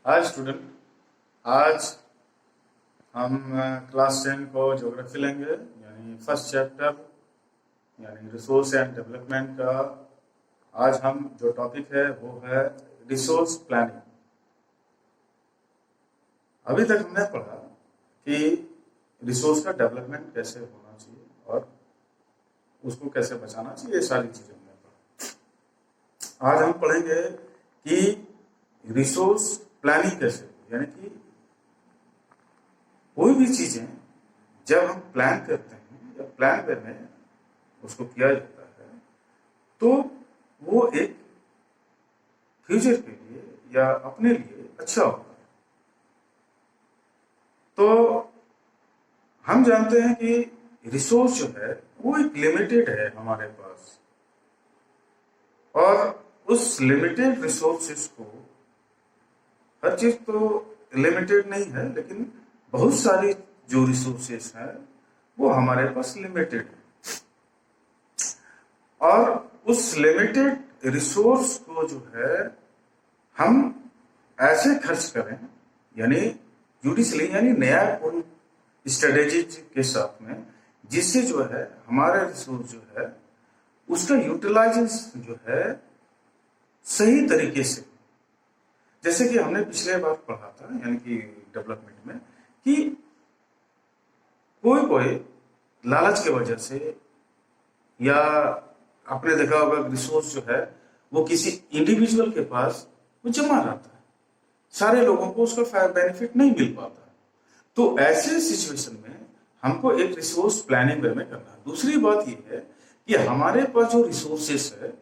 Hi student. आज हम class 10 को ज्योग्राफी लेंगे, यानी फर्स्ट चैप्टर यानी रिसोर्स एंड डेवलपमेंट का। आज हम जो टॉपिक है वो है रिसोर्स प्लानिंग। अभी तक हमने पढ़ा कि रिसोर्स का डेवलपमेंट कैसे होना चाहिए और उसको कैसे बचाना चाहिए, ये सारी चीजें हमने पढ़ा। आज हम पढ़ेंगे कि रिसोर्स प्लानिंग कैसे, यानी कि कोई भी चीजें जब हम प्लान करते हैं या प्लान वे में उसको किया जाता है तो वो एक फ्यूचर के लिए या अपने लिए अच्छा होता है। तो हम जानते हैं कि रिसोर्स जो है वो एक लिमिटेड है हमारे पास, और उस लिमिटेड रिसोर्सेस को, हर चीज तो लिमिटेड नहीं है लेकिन बहुत सारी जो रिसोर्सेस हैं वो हमारे पास लिमिटेड है, और उस लिमिटेड रिसोर्स को जो है हम ऐसे खर्च करें, यानी जुडिशली, यानी न्यायपूर्ण स्ट्रेटेजी के साथ में, जिससे जो है हमारा रिसोर्स जो है उसका यूटिलाइजेशन जो है सही तरीके से, जैसे कि हमने पिछले बार पढ़ा था यानी कि डेवलपमेंट में, कि कोई लालच की वजह से, या आपने देखा होगा रिसोर्स जो है वो किसी इंडिविजुअल के पास वो जमा रहता है, सारे लोगों को उसका बेनिफिट नहीं मिल पाता है। तो ऐसे सिचुएशन में हमको एक रिसोर्स प्लानिंग वे में करना है। दूसरी बात यह है कि हमारे पास जो रिसोर्सेस है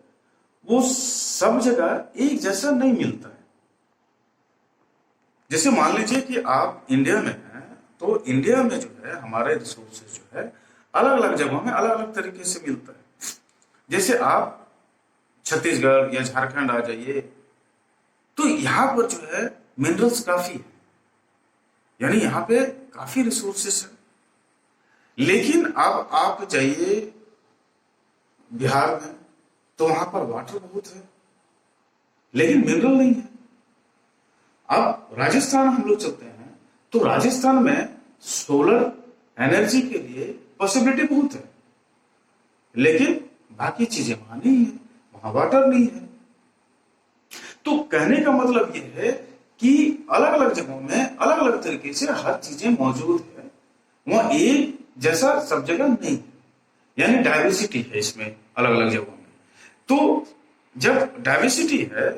वो सब जगह एक जैसा नहीं मिलता है। जैसे मान लीजिए कि आप इंडिया में हैं, तो इंडिया में जो है हमारे रिसोर्सेज जो है अलग अलग जगहों में अलग अलग तरीके से मिलता है। जैसे आप छत्तीसगढ़ या झारखंड आ जाइए तो यहाँ पर जो है मिनरल्स काफी है, यानी यहाँ पे काफी रिसोर्सेस है। लेकिन अब आप जाइए बिहार में तो वहां पर वाटर बहुत है लेकिन मिनरल नहीं है। अब राजस्थान हम लोग चलते हैं तो राजस्थान में सोलर एनर्जी के लिए पॉसिबिलिटी बहुत है, लेकिन बाकी चीजें वहां नहीं है, वहां वाटर नहीं है। तो कहने का मतलब यह है कि अलग अलग जगहों में अलग अलग तरीके से हर चीजें मौजूद है, वहां एक जैसा सब जगह नहीं है, यानी डाइवर्सिटी है इसमें अलग अलग जगहों में। तो जब डाइवर्सिटी है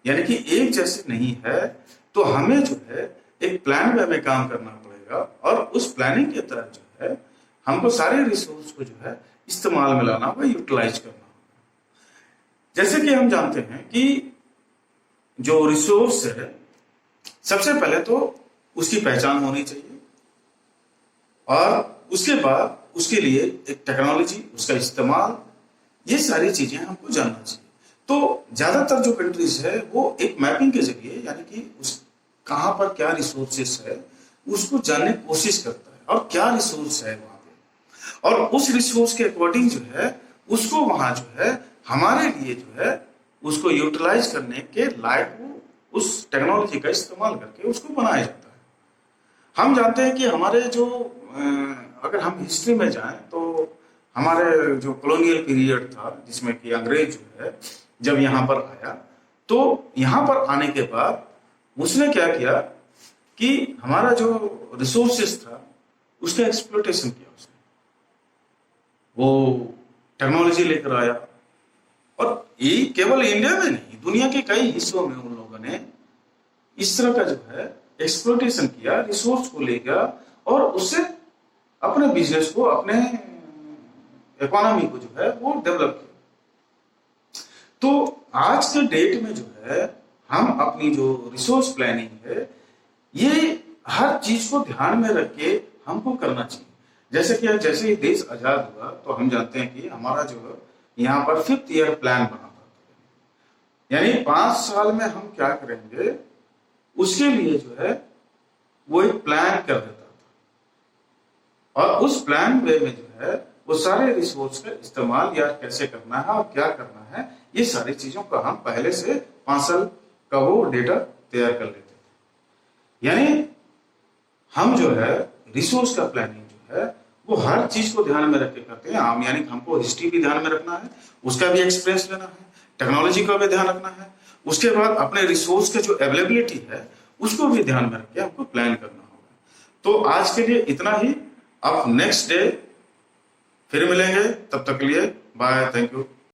यानी कि एक जैसे नहीं है, तो हमें जो है एक प्लान वे में काम करना पड़ेगा, और उस प्लानिंग के तहत जो है हमको सारे रिसोर्स को जो है इस्तेमाल में लाना होगा, यूटिलाइज करना होगा। जैसे कि हम जानते हैं कि जो रिसोर्स है सबसे पहले तो उसकी पहचान होनी चाहिए, और उसके बाद उसके लिए एक टेक्नोलॉजी, उसका इस्तेमाल, ये सारी चीजें हमको जानना चाहिए। तो ज्यादातर जो कंट्रीज है वो एक मैपिंग के जरिए, यानी कि उस कहां पर क्या रिसोर्सेस है उसको जानने की कोशिश करता है, और क्या रिसोर्स है वहां पे, और उस रिसोर्स के अकॉर्डिंग जो है उसको वहां जो है हमारे लिए जो है उसको यूटिलाइज करने के लायक वो उस टेक्नोलॉजी का इस्तेमाल करके उसको बनाया जाता है। हम जानते हैं कि हमारे जो अगर हम हिस्ट्री में जाएं तो हमारे जो कॉलोनियल पीरियड था, जिसमें कि अंग्रेज जो है जब यहाँ पर आया, तो यहाँ पर आने के बाद उसने क्या किया कि हमारा जो रिसोर्सेस था उसका एक्सप्लोटेशन किया उसने, वो टेक्नोलॉजी लेकर आया, और ये केवल इंडिया में नहीं दुनिया के कई हिस्सों में उन लोगों ने इस तरह का जो है एक्सप्लोटेशन किया, रिसोर्स को ले गया और उससे अपने बिजनेस को, अपने इकोनॉमी को जो है वो डेवलप किया। तो आज के डेट में जो है हम अपनी जो रिसोर्स प्लानिंग है ये हर चीज को ध्यान में रख के हमको करना चाहिए। जैसे ही देश आजाद हुआ तो हम जानते हैं कि हमारा जो यहाँ पर 5th ईयर प्लान बना था, यानी 5 साल में हम क्या करेंगे उसके लिए जो है वो एक प्लान कर देता था, और उस प्लान वे में जो है वो सारे रिसोर्स का इस्तेमाल या कैसे करना है और क्या करना है, ये सारी चीजों का हम पहले से 5 साल का वो डेटा तैयार कर लेते थे। यानी हम जो है रिसोर्स का प्लानिंग जो है वो हर चीज को ध्यान में रख के करते हैं। हम यानी हमको हिस्ट्री भी ध्यान में रखना है, उसका भी एक्सपीरियंस लेना है, टेक्नोलॉजी का भी ध्यान रखना है, उसके बाद अपने रिसोर्स के जो अवेलेबिलिटी है उसको भी ध्यान में रख के हमको प्लान करना होगा। तो आज के लिए इतना ही। अब नेक्स्ट डे फिर मिलेंगे, तब तक के लिए बाय, थैंक यू।